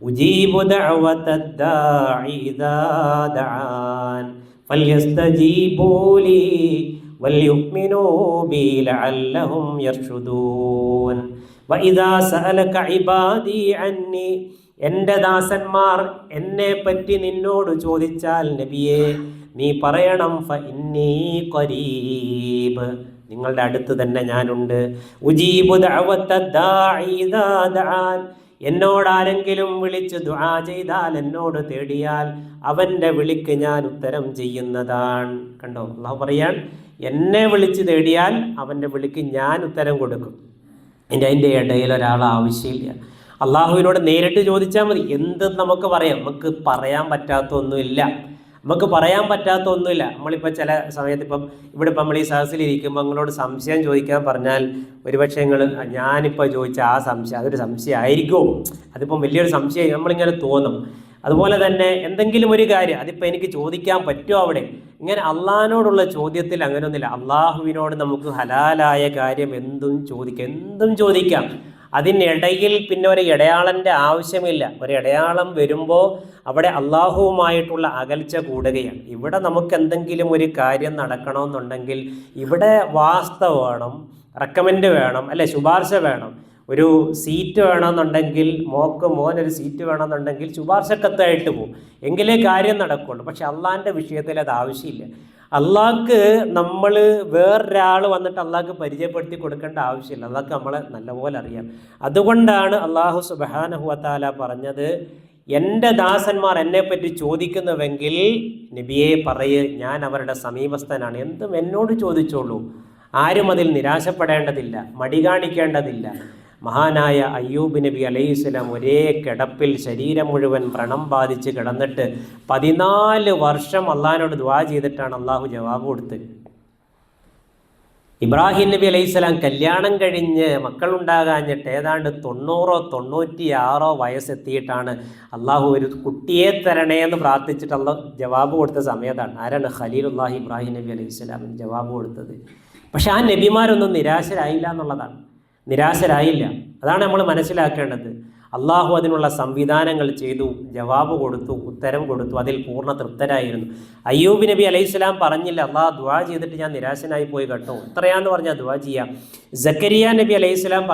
A: ഉജീബു ദഅവതദ് ദാഇ ഇദാ ദഅാൻ ഫൽയസ്തജീബൂ ലീ വൽയുഅ്മിനൂ ബി ലഅല്ലഹും യർഷുദൂൻ. വഇദാ സഅലക ഇബാദി അന്നി, എൻ്റെ ദാസന്മാർ എന്നെ പറ്റി നിന്നോട് ചോദിച്ചാൽ നബിയെ നീ പറയണം ഫഇന്നീ ഖരീബ്, നിങ്ങളുടെ അടുത്ത് തന്നെ ഞാനുണ്ട്. ഉജീബു ദഅവത്ത ദാഇ ഇദാ ദഅൻ, എന്നോട് ആരെങ്കിലും വിളിച്ച് ദുആ ചെയ്താൽ, എന്നോട് തേടിയാൽ അവൻ്റെ വിളിക്ക് ഞാൻ ഉത്തരം ചെയ്യുന്നതാണ്. കണ്ടോ, അല്ലാഹു പറയാൻ എന്നെ വിളിച്ച് തേടിയാൽ അവൻ്റെ വിളിക്ക് ഞാൻ ഉത്തരം കൊടുക്കും. അതിൻ്റെ ഇടയിൽ ഒരാൾ ആവശ്യമില്ല. അള്ളാഹുവിനോട് നേരിട്ട് ചോദിച്ചാൽ മതി. എന്ത് നമുക്ക് പറയാം, നമുക്ക് പറയാൻ പറ്റാത്ത ഒന്നുമില്ല. നമ്മളിപ്പോൾ ചില സമയത്ത് ഇപ്പം ഇവിടെ ഇപ്പം നമ്മൾ ഈ സദസ്സിലിരിക്കുമ്പോൾ നിങ്ങളോട് സംശയം ചോദിക്കാൻ പറഞ്ഞാൽ ഒരുപക്ഷെ ഞാനിപ്പോൾ ചോദിച്ച ആ സംശയം അതൊരു സംശയം ആയിരിക്കുമോ, അതിപ്പം വലിയൊരു സംശയം നമ്മളിങ്ങനെ തോന്നും. അതുപോലെ തന്നെ എന്തെങ്കിലും ഒരു കാര്യം അതിപ്പോൾ എനിക്ക് ചോദിക്കാൻ പറ്റുമോ അവിടെ, ഇങ്ങനെ അള്ളാഹിനോടുള്ള ചോദ്യത്തിൽ അങ്ങനെയൊന്നുമില്ല. അള്ളാഹുവിനോട് നമുക്ക് ഹലാലായ കാര്യം എന്തും ചോദിക്കാം. അതിനിടയിൽ പിന്നെ ഒരു ഇടയാളൻ്റെ ആവശ്യമില്ല. ഒരു ഇടയാളം വരുമ്പോൾ അവിടെ അള്ളാഹുവുമായിട്ടുള്ള അകൽച്ച കൂടുകയാണ്. ഇവിടെ നമുക്ക് എന്തെങ്കിലും ഒരു കാര്യം നടക്കണമെന്നുണ്ടെങ്കിൽ ഇവിടെ വാസ്തവ വേണം, റെക്കമെൻഡ് വേണം, അല്ലെ, ശുപാർശ വേണം. ഒരു സീറ്റ് വേണമെന്നുണ്ടെങ്കിൽ മോനൊരു സീറ്റ് വേണമെന്നുണ്ടെങ്കിൽ ശുപാർശക്കത്തായിട്ട് പോകും, എങ്കിലേ കാര്യം നടക്കുള്ളൂ. പക്ഷെ അള്ളാഹിൻ്റെ വിഷയത്തിൽ അത് ആവശ്യമില്ല. അള്ളാഹ്ക്ക് നമ്മൾ വേറൊരാൾ വന്നിട്ട് അള്ളാഹ്ക്ക് പരിചയപ്പെടുത്തി കൊടുക്കേണ്ട ആവശ്യമില്ല. അള്ളാഹ്ക്ക് നമ്മളെ നല്ലപോലെ അറിയാം. അതുകൊണ്ടാണ് അള്ളാഹു സുബ്ഹാനഹു വ തആല പറഞ്ഞത്, എൻ്റെ ദാസന്മാർ എന്നെപ്പറ്റി ചോദിക്കുന്നുവെങ്കിൽ നബിയെ പറയ്, ഞാൻ അവരുടെ സമീപസ്ഥനാണ്, എന്തും എന്നോട് ചോദിച്ചോളൂ. ആരും അതിൽ നിരാശപ്പെടേണ്ടതില്ല, മടി കാണിക്കേണ്ടതില്ല. മഹാനായ അയ്യൂബ് നബി അലൈഹിസ്സലാം ഒരേ കിടപ്പിൽ ശരീരം മുഴുവൻ വ്രണം ബാധിച്ച് കിടന്നിട്ട് 14 വർഷം അള്ളാഹിനോട് ദുആ ചെയ്തിട്ടാണ് അള്ളാഹു ജവാബ് കൊടുത്തത്. ഇബ്രാഹിം നബി അലൈഹിസ്സലാം കല്യാണം കഴിഞ്ഞ് മക്കളുണ്ടാകാഞ്ഞിട്ട് ഏതാണ്ട് 90-96 വയസ്സെത്തിയിട്ടാണ് അള്ളാഹു ഒരു കുട്ടിയെ തരണേ എന്ന് പ്രാർത്ഥിച്ചിട്ട് അള്ളാഹു ജവാബ് കൊടുത്ത സമയത്താണ്. ആരാണ്? ഖലീലുല്ലാഹി ഇബ്രാഹിം നബി അലൈഹിസ്സലാമിന് ജവാബ് കൊടുത്തത്. പക്ഷെ ആ നബിമാരൊന്നും നിരാശരായില്ല എന്നുള്ളതാണ്. നിരാശരായില്ല. അതാണ് നമ്മൾ മനസ്സിലാക്കേണ്ടത്. അള്ളാഹു അതിനുള്ള സംവിധാനങ്ങൾ ചെയ്തു, ജവാബ് കൊടുത്തു, ഉത്തരം കൊടുത്തു, അതിൽ പൂർണ്ണ തൃപ്തരായിരുന്നു. അയ്യൂബ് നബി അലൈഹിസ്സലാം പറഞ്ഞില്ല അള്ളാഹ് ദുആ ചെയ്തിട്ട് ഞാൻ നിരാശനായി പോയി കേട്ടോ, ഇത്രയാന്ന് പറഞ്ഞാൽ ദുആ ചെയ്യാം. സക്കരിയ നബി അലൈഹിസ്സലാം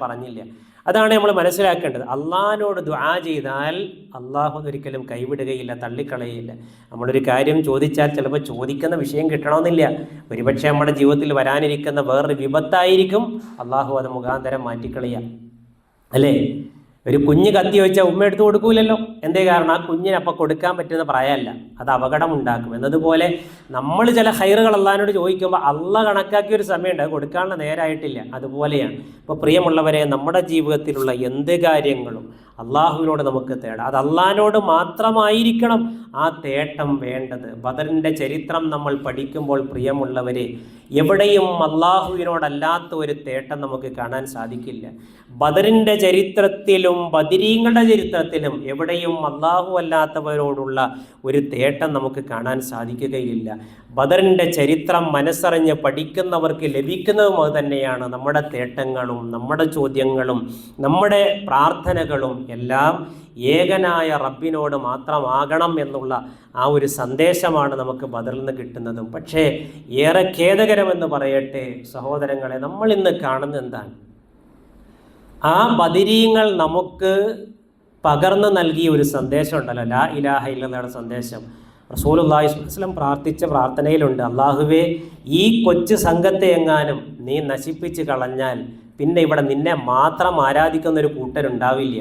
A: പറഞ്ഞില്ല. അതാണ് നമ്മൾ മനസ്സിലാക്കേണ്ടത്. അള്ളാഹിനോട് ദുആ ചെയ്താൽ അള്ളാഹു ഒരിക്കലും കൈവിടുകയില്ല, തള്ളിക്കളയില്ല. നമ്മളൊരു കാര്യം ചോദിച്ചാൽ ചിലപ്പോൾ ചോദിക്കുന്ന വിഷയം കിട്ടണമെന്നില്ല. ഒരുപക്ഷെ നമ്മുടെ ജീവിതത്തിൽ വരാനിരിക്കുന്ന വേറൊരു വിപത്തായിരിക്കും, അള്ളാഹു അത് മുഖാന്തരം മാറ്റിക്കളയാം, അല്ലേ? ഒരു കുഞ്ഞ് കത്തി വെച്ചാൽ ഉമ്മ എടുത്ത് കൊടുക്കൂലല്ലോ. എന്തേ കാരണം? ആ കുഞ്ഞിന് അപ്പം കൊടുക്കാൻ പറ്റുന്ന പ്രായമല്ല, അത് അപകടം ഉണ്ടാക്കും. എന്നതുപോലെ നമ്മൾ ചില ഹൈറുകൾ അള്ളാഹിനോട് ചോദിക്കുമ്പോൾ അള്ളാഹ് കണക്കാക്കിയ ഒരു സമയമുണ്ട്, അത് കൊടുക്കാനുള്ള നേരമായിട്ടില്ല. അതുപോലെയാണ് ഇപ്പോൾ പ്രിയമുള്ളവരെ, നമ്മുടെ ജീവിതത്തിലുള്ള എന്ത് കാര്യങ്ങളും അള്ളാഹുവിനോട് നമുക്ക് തേടാം. അത് അള്ളാഹിനോട് മാത്രമായിരിക്കണം ആ തേട്ടം വേണ്ടത്. ബദറിൻ്റെ ചരിത്രം നമ്മൾ പഠിക്കുമ്പോൾ പ്രിയമുള്ളവരെ, എവിടെയും അള്ളാഹുവിനോടല്ലാത്ത ഒരു തേട്ടം നമുക്ക് കാണാൻ സാധിക്കില്ല. ബദറിൻ്റെ ചരിത്രത്തിലും ബദരീങ്ങളുടെ ചരിത്രത്തിലും എവിടെയും അള്ളാഹു അല്ലാത്തവരോടുള്ള ഒരു തേട്ടം നമുക്ക് കാണാൻ സാധിക്കുകയില്ല. ബദറിൻ്റെ ചരിത്രം മനസ്സറിഞ്ഞ് പഠിക്കുന്നവർക്ക് ലഭിക്കുന്നതും അത് തന്നെയാണ്. നമ്മുടെ തേട്ടങ്ങളും നമ്മുടെ ചോദ്യങ്ങളും നമ്മുടെ പ്രാർത്ഥനകളും എല്ലാം ഏകനായ റബ്ബിനോട് മാത്രമാകണം എന്നുള്ള ആ ഒരു സന്ദേശമാണ് നമുക്ക് ബദറിൽ നിന്ന് കിട്ടുന്നതും. പക്ഷേ ഏറെ ഖേദകരമെന്ന് പറയട്ടെ സഹോദരങ്ങളെ, നമ്മൾ ഇന്ന് കാണുന്നത് എന്താണ്? ആ ബദരീങ്ങൾ നമുക്ക് പകർന്നു നൽകിയ ഒരു സന്ദേശം ഉണ്ടല്ലോ, ലാ ഇലാഹ ഇല്ലല്ലാഹുടെ സന്ദേശം. റസൂലുള്ളാഹി സ്വല്ലല്ലാഹു അലൈഹി വസല്ലം പ്രാർത്ഥിച്ച പ്രാർത്ഥനയിലുണ്ട്, അല്ലാഹുവേ ഈ കൊച്ചു സംഘത്തെ എങ്ങാനും നീ നശിപ്പിച്ച് കളഞ്ഞാൽ പിന്നെ ഇവിടെ നിന്നെ മാത്രം ആരാധിക്കുന്ന ഒരു കൂട്ടരുണ്ടാവില്ല.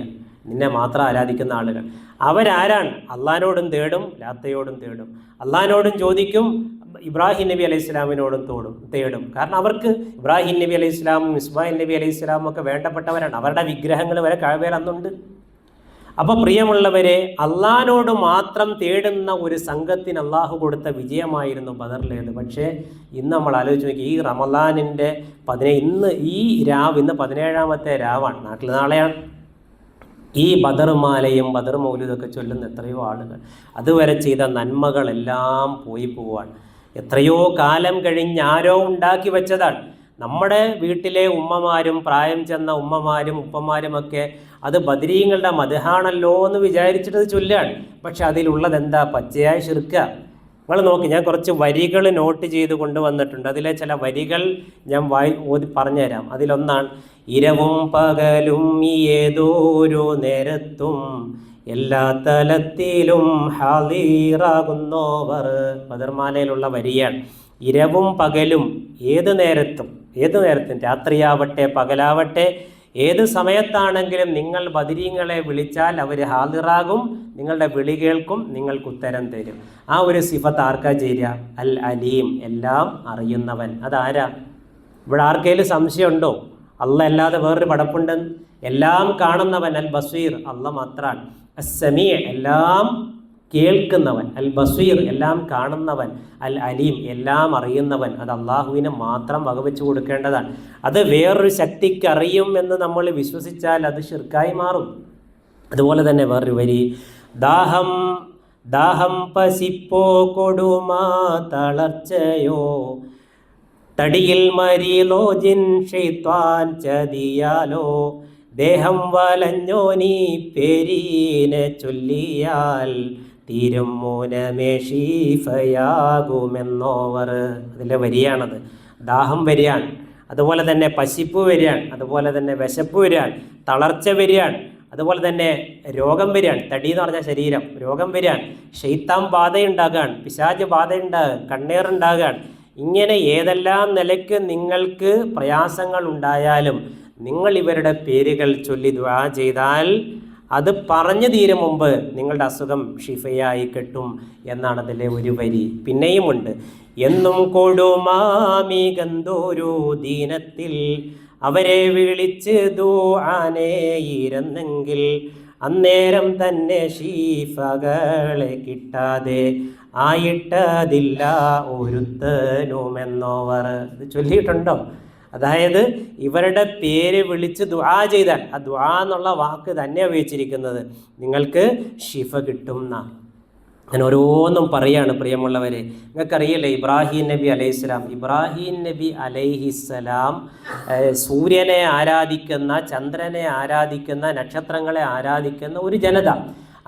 A: നിന്നെ മാത്രം ആരാധിക്കുന്ന ആളുകൾ അവരാരാണ്? അള്ളാഹിനോടും തേടും, ലാത്തയോടും തേടും, അള്ളാഹിനോടും ചോദിക്കും, ഇബ്രാഹിം നബി അലൈഹി സ്വലാമിനോടും തേടും. കാരണം അവർക്ക് ഇബ്രാഹിം നബി അലൈഹി സ്വലാമും ഇസ്മായിൽ നബി അലൈഹി സ്വലാമും ഒക്കെ വേണ്ടപ്പെട്ടവരാണ്. അവരുടെ വിഗ്രഹങ്ങൾ വരെ കഅബയിൽ അന്നുണ്ട്. അപ്പോൾ പ്രിയമുള്ളവരെ, അള്ളാഹിനോട് മാത്രം തേടുന്ന ഒരു സംഘത്തിന് അള്ളാഹു കൊടുത്ത വിജയമായിരുന്നു ബദറിലേത്. പക്ഷേ ഇന്ന് നമ്മൾ ആലോചിച്ച് നോക്കി, ഈ റമളാനിൻ്റെ ഇന്ന് 17ാമത്തെ രാവാണ്, നാട്ടിൽ നാളെയാണ്. ഈ ബദർ മാലയും ബദർ മൗലിദൊക്കെ ചൊല്ലുന്ന എത്രയോ ആളുകൾ അതുവരെ ചെയ്ത നന്മകളെല്ലാം പോയി പോവാണ്. എത്രയോ കാലം കഴിഞ്ഞ് ആരോ ഉണ്ടാക്കി വെച്ചതാണ്. നമ്മുടെ വീട്ടിലെ ഉമ്മമാരും പ്രായം ചെന്ന ഉമ്മമാരും ഉപ്പമാരുമൊക്കെ അത് ബദരീങ്ങളുടെ മദ്ഹാണല്ലോ എന്ന് വിചാരിച്ചിട്ട് ചൊല്ലാണ്. പക്ഷെ അതിലുള്ളത് എന്താ? പച്ചയായ ശിർക്ക. നിങ്ങൾ നോക്കി, ഞാൻ കുറച്ച് വരികൾ നോട്ട് ചെയ്ത് കൊണ്ടുവന്നിട്ടുണ്ട്. അതിലെ ചില വരികൾ ഞാൻ ഓതി പറഞ്ഞുതരാം. അതിലൊന്നാണ്: ഇരവും പകലും ഏതോരോ നേരത്തും എല്ലാ തലത്തിലും ഹാളിറാകുന്നോവർ. ബദർമാലയിലുള്ള വരിയാണ്. ഇരവും പകലും ഏത് നേരത്തും രാത്രിയാവട്ടെ പകലാവട്ടെ ഏത് സമയത്താണെങ്കിലും നിങ്ങൾ ബദരീങ്ങളെ വിളിച്ചാൽ അവർ ഹാളിറാകും, നിങ്ങളുടെ വിളി കേൾക്കും, നിങ്ങൾക്ക് ഉത്തരം തരും. ആ ഒരു സിഫത്ത് ആർക്കാ ചേരുക? അൽ അലീം, എല്ലാം അറിയുന്നവൻ. അതാരാ? ഇവിടെ ആർക്കെങ്കിലും സംശയമുണ്ടോ അല്ല അല്ലാതെ വേറൊരു പടപ്പുണ്ടെന്ന്? എല്ലാം കാണുന്നവൻ അൽ ബസീർ, അല്ല മാത്രാണ്. അസ്സമീ, എല്ലാം കേൾക്കുന്നവൻ. അൽ ബസീർ, എല്ലാം കാണുന്നവൻ. അൽ അലീം, എല്ലാം അറിയുന്നവൻ. അത് അള്ളാഹുവിനെ മാത്രം വകവെച്ച് കൊടുക്കേണ്ടതാണ്. അത് വേറൊരു ശക്തിക്ക് അറിയും എന്ന് നമ്മൾ വിശ്വസിച്ചാൽ അത് ശിർക്കായി മാറും. അതുപോലെ തന്നെ വേറൊരു വരി: ദാഹം പസിപ്പോ കൊടുമാ തളർച്ചയോ തടിയിൽ മരിലോ ജിൻ ഷൈത്വാൻ ചതിയാലോ ദേഹം വലഞ്ഞോനീ പേരീനെ ചൊല്ലിയാൽ തീരും മൂലമേ ഷീഫയാകുമെന്നോവർ. അതിലെ വരിയാണത്. ദാഹം വരികയാണ്, അതുപോലെ തന്നെ പശിപ്പ് വരികയാണ്, അതുപോലെ തന്നെ വിശപ്പ് വരികയാണ്, തളർച്ച വരികയാണ്, അതുപോലെ തന്നെ രോഗം വരികയാണ്. തടി എന്ന് പറഞ്ഞാൽ ശരീരം. രോഗം വരികയാണ്, ഷെയ്ത്താൻ ബാധയുണ്ടാകാൻ, പിശാച് ബാധയുണ്ടാകാൻ, കണ്ണേറുണ്ടാകാൻ. ഇങ്ങനെ ഏതെല്ലാം നിലയ്ക്ക് നിങ്ങൾക്ക് പ്രയാസങ്ങൾ ഉണ്ടായാലും നിങ്ങൾ ഇവരുടെ പേരുകൾ ചൊല്ലി ദുആ ചെയ്താൽ അത് പറഞ്ഞു തീരും മുമ്പ് നിങ്ങളുടെ അസുഖം ഷിഫയായി കിട്ടും എന്നാണ് അതിലെ ഒരു വരി. പിന്നെയുമുണ്ട്: എന്നും കൊടുമാമികന്തോരു ദീനത്തിൽ അവരെ വിളിച്ച് ദുആനേയിരുന്നെങ്കിൽ അന്നേരം തന്നെ ഷീഫകളെ കിട്ടാതെ ആയിട്ടതില്ല ഒരുത്തനുമെന്നോവർ. ഇത് ചൊല്ലിയിട്ടുണ്ടോ? അതായത് ഇവരുടെ പേര് വിളിച്ച് ദുആ ചെയ്താൽ, ആ ദുആ എന്നുള്ള വാക്ക് തന്നെ ഉപയോഗിച്ചിരിക്കുന്നത്, നിങ്ങൾക്ക് ഷിഫ കിട്ടും എന്നാണ്. ഞാൻ ഓരോന്നും പറയാണ് പ്രിയമുള്ളവരെ. നിങ്ങൾക്കറിയില്ലേ ഇബ്രാഹിം നബി അലൈഹിസ്സലാം? ഇബ്രാഹിം നബി അലൈഹിസ്സലാം സൂര്യനെ ആരാധിക്കുന്ന, ചന്ദ്രനെ ആരാധിക്കുന്ന, നക്ഷത്രങ്ങളെ ആരാധിക്കുന്ന ഒരു ജനത.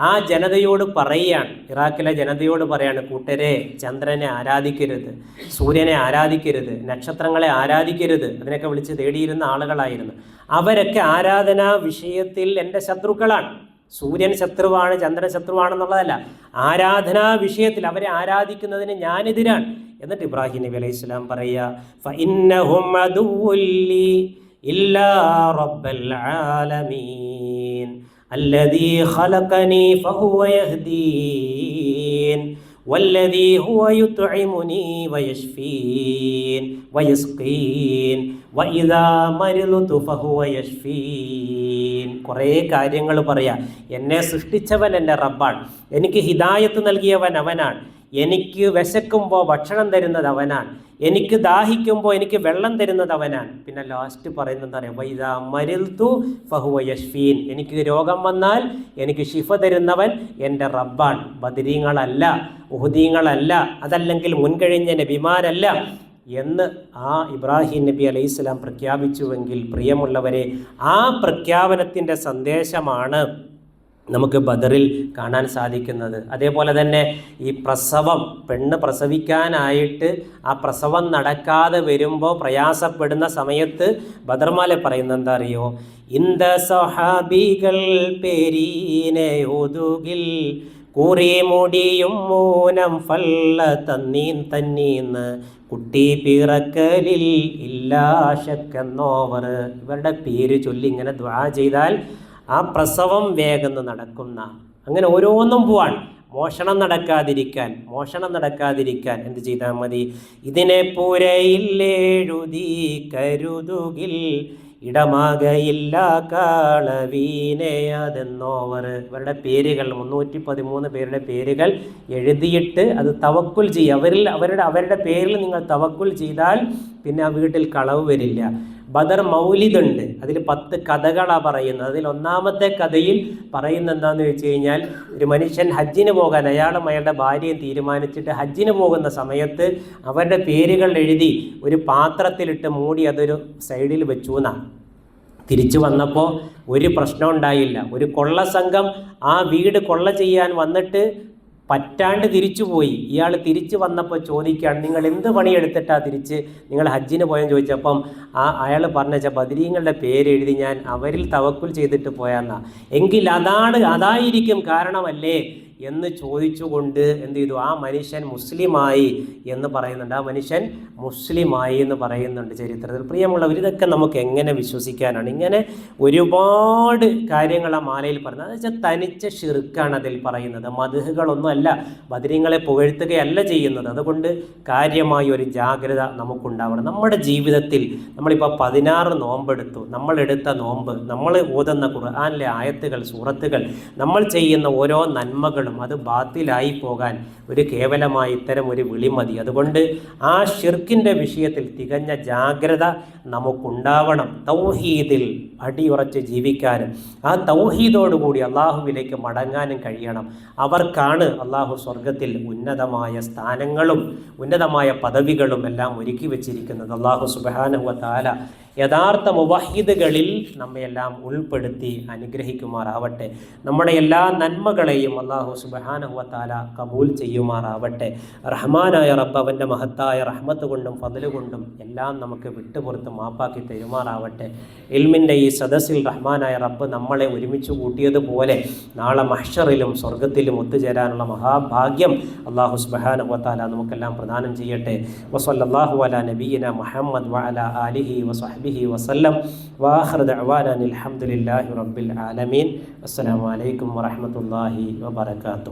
A: ആ ജനതയോട് പറയുകയാണ്, ഇറാഖിലെ ജനതയോട് പറയാണ്: കൂട്ടരെ, ചന്ദ്രനെ ആരാധിക്കരുത്, സൂര്യനെ ആരാധിക്കരുത്, നക്ഷത്രങ്ങളെ ആരാധിക്കരുത്. അതിനൊക്കെ വിളിച്ച് തേടിയിരുന്ന ആളുകളായിരുന്നു. അവരൊക്കെ ആരാധനാ വിഷയത്തിൽ എൻ്റെ ശത്രുക്കളാണ്. സൂര്യൻ ശത്രുവാണ്, ചന്ദ്രൻ ശത്രുവാണെന്നുള്ളതല്ല, ആരാധനാ വിഷയത്തിൽ അവരെ ആരാധിക്കുന്നതിന് ഞാനെതിരാണ്. എന്നിട്ട് ഇബ്രാഹിം നബി അലൈഹി സ്വലാം പറയുക: ഫഇന്നഹും അദുവ്വുല്ലി ഇല്ലാ റബ്ബൽ ആലമീൻ الذي خلقني فهو يهدين والذي هو يطعمني ويشفين ويسقين وإذا مرضت فهو يشفين. കുറേ കാര്യങ്ങൾ പറയാം. എന്നെ സൃഷ്ടിച്ചവൻ എൻ്റെ റബ്ബാണ്, എനിക്ക് ഹിദായത്ത് നൽകിയവൻ അവനാണ്, എനിക്ക് വിശക്കുമ്പോൾ ഭക്ഷണം തരുന്നത് അവനാണ്, എനിക്ക് ദാഹിക്കുമ്പോൾ എനിക്ക് വെള്ളം തരുന്നത് അവനാണ്. പിന്നെ ലാസ്റ്റ് പറയുന്നത് എന്താ പറയുക? വൈദാ മരിൽതു ഫഹുവ യശ്ഫീൻ. എനിക്ക് രോഗം വന്നാൽ എനിക്ക് ഷിഫ തരുന്നവൻ എൻ്റെ റബ്ബാണ്, ബദരീങ്ങളല്ല, ഉഹുദീങ്ങളല്ല, അതല്ലെങ്കിൽ മുൻകഴിഞ്ഞ നബിമാരല്ല എന്ന് ആ ഇബ്രാഹിം നബി അലൈഹിസ്സലാം പ്രഖ്യാപിച്ചുവെങ്കിൽ പ്രിയമുള്ളവരെ, ആ പ്രഖ്യാപനത്തിൻ്റെ സന്ദേശമാണ് നമുക്ക് ബദറിൽ കാണാൻ സാധിക്കുന്നത്. അതേപോലെ തന്നെ ഈ പ്രസവം, പെണ്ണ് പ്രസവിക്കാനായിട്ട് ആ പ്രസവം നടക്കാതെ വരുമ്പോൾ പ്രയാസപ്പെടുന്ന സമയത്ത് ബദർമാല പറയുന്നത് എന്താ അറിയോ? ഇന്ത സഹാബികൾ പെരീനയുതുകിൽ കൂറി മുടിയും മൂനം ഫല്ല തന്നീൻ തന്നീന്ന് കുട്ടി പിറക്കലിൽ ഇല്ലാശക്കെന്നോവർ. ഇവരുടെ പേര് ചൊല്ലി ഇങ്ങനെ ദുആ ചെയ്താൽ ആ പ്രസവം വേഗം നടക്കുന്ന, അങ്ങനെ ഓരോന്നും പോവാൻ. മോഷണം നടക്കാതിരിക്കാൻ എന്ത് ചെയ്താൽ മതി? ഇതിനെ പുരയില്ലെഴുതി കരുതുകിൽ ഇടമാകയില്ല കളവീനയതെന്നോവർ. ഇവരുടെ പേരുകൾ 313 പേരുടെ പേരുകൾ എഴുതിയിട്ട് അത് തവക്കുൽ ചെയ്യുക. അവരുടെ പേരിൽ നിങ്ങൾ തവക്കുൽ ചെയ്താൽ പിന്നെ ആ വീട്ടിൽ കളവ് വരില്ല. ബദർ മൗലിദുണ്ട്, അതിൽ 10 കഥകളാണ് പറയുന്നത്. അതിൽ ഒന്നാമത്തെ കഥയിൽ പറയുന്നത് എന്താണെന്ന് വെച്ച് കഴിഞ്ഞാൽ, ഒരു മനുഷ്യൻ ഹജ്ജിന് പോകാൻ, അയാളും അയാളുടെ ഭാര്യയും തീരുമാനിച്ചിട്ട് ഹജ്ജിന് പോകുന്ന സമയത്ത് അവരുടെ പേരുകൾ എഴുതി ഒരു പാത്രത്തിലിട്ട് മൂടി അതൊരു സൈഡിൽ വെച്ചു എന്നാണ്. തിരിച്ചു വന്നപ്പോൾ ഒരു പ്രശ്നം ഉണ്ടായില്ല. ഒരു കൊള്ള സംഘം ആ വീട് കൊള്ള ചെയ്യാൻ വന്നിട്ട് പറ്റാണ്ട് തിരിച്ചുപോയി. ഇയാൾ തിരിച്ചു വന്നപ്പോൾ ചോദിക്കുകയാണ്, നിങ്ങൾ എന്ത് പണിയെടുത്തിട്ടാണ് തിരിച്ച് നിങ്ങൾ ഹജ്ജിന് പോയെന്ന് ചോദിച്ചപ്പം അയാൾ പറഞ്ഞ ബദരീങ്ങളുടെ പേരെഴുതി ഞാൻ അവരിൽ തവക്കുൽ ചെയ്തിട്ട് പോയാന്നാ. എങ്കിൽ അതായിരിക്കും കാരണമല്ലേ എന്ന് ചോദിച്ചുകൊണ്ട് എന്ത് ചെയ്തു, ആ മനുഷ്യൻ മുസ്ലിമായി എന്ന് പറയുന്നുണ്ട്. ആ മനുഷ്യൻ മുസ്ലിമായി എന്ന് പറയുന്നുണ്ട് ചരിത്രത്തിൽ. പ്രിയമുള്ളവർ, ഇതൊക്കെ നമുക്ക് എങ്ങനെ വിശ്വസിക്കാനാണ്? ഇങ്ങനെ ഒരുപാട് കാര്യങ്ങൾ ആ മാലയിൽ പറയുന്നത്. എന്ന് വെച്ചാൽ തനിച്ച ഷിർക്കാണ് അതിൽ പറയുന്നത്. മദ്ഹുകളൊന്നും അല്ല, ബദരീങ്ങളെ പുകഴ്ത്തുകയല്ല ചെയ്യുന്നത്. അതുകൊണ്ട് കാര്യമായ ഒരു ജാഗ്രത നമുക്കുണ്ടാവണം. നമ്മുടെ ജീവിതത്തിൽ നമ്മളിപ്പോൾ 16 നോമ്പെടുത്തു. നമ്മളെടുത്ത നോമ്പ്, നമ്മൾ ഓതുന്ന ഖുർആനിലെ ആയത്തുകൾ, സൂറത്തുകൾ, നമ്മൾ ചെയ്യുന്ന ഓരോ നന്മകൾ അത് ബാത്തിലായി പോകാൻ ഒരു കേവലമായ ഇത്തരം ഒരു വിളി മതി. അതുകൊണ്ട് ആ ഷിർക്കിൻ്റെ വിഷയത്തിൽ തികഞ്ഞ ജാഗ്രത നമുക്കുണ്ടാവണം. തൗഹീദിൽ അടിയുറച്ച് ജീവിക്കാനും ആ തൗഹീദോടുകൂടി അള്ളാഹുവിലേക്ക് മടങ്ങാനും കഴിയണം. അവർക്കാണ് അള്ളാഹു സ്വർഗത്തിൽ ഉന്നതമായ സ്ഥാനങ്ങളും ഉന്നതമായ പദവികളും എല്ലാം ഒരുക്കി വച്ചിരിക്കുന്നത്. അള്ളാഹു സുബ്ഹാനഹു വ തആല യഥാർത്ഥ മുവഹിദുകളിൽ നമ്മയെല്ലാം ഉൾപ്പെടുത്തി അനുഗ്രഹിക്കുമാറാവട്ടെ. നമ്മുടെ എല്ലാ നന്മകളെയും അള്ളാഹു സുബ്ഹാനഹു വ തആല കബൂൽ ചെയ്യുമാറാവട്ടെ. റഹ്മാനായ റബ്ബ് അവൻ്റെ മഹത്തായ റഹ്മത്ത് കൊണ്ടും ഫദ്ല് കൊണ്ടും എല്ലാം നമുക്ക് വിട്ടുപുറത്ത് മാപ്പാക്കി തരുമാറാവട്ടെ. ഇൽമിൻ്റെ ഈ സദസ്സിൽ റഹ്മാനായ റബ്ബ് നമ്മളെ ഒരുമിച്ച് കൂട്ടിയതുപോലെ നാളെ മഹ്ശറിലും സ്വർഗത്തിലും ഒത്തുചേരാനുള്ള മഹാഭാഗ്യം അള്ളാഹു സുബ്ഹാനഹു വ തആല നമുക്കെല്ലാം പ്രദാനം ചെയ്യട്ടെ. വസല്ലല്ലാഹു അലാ നബിയിന മുഹമ്മദ് വഅലാ ആലിഹി വസഹ്ബിഹി വസല്ലം. വആഖിറു ദഅ്വാനാ അൽഹംദുലില്ലാഹി റബ്ബിൽ ആലമീൻ. അസ്സലാമു അലൈക്കും വറഹ്മത്തുള്ളാഹി വബറകാതുഹു.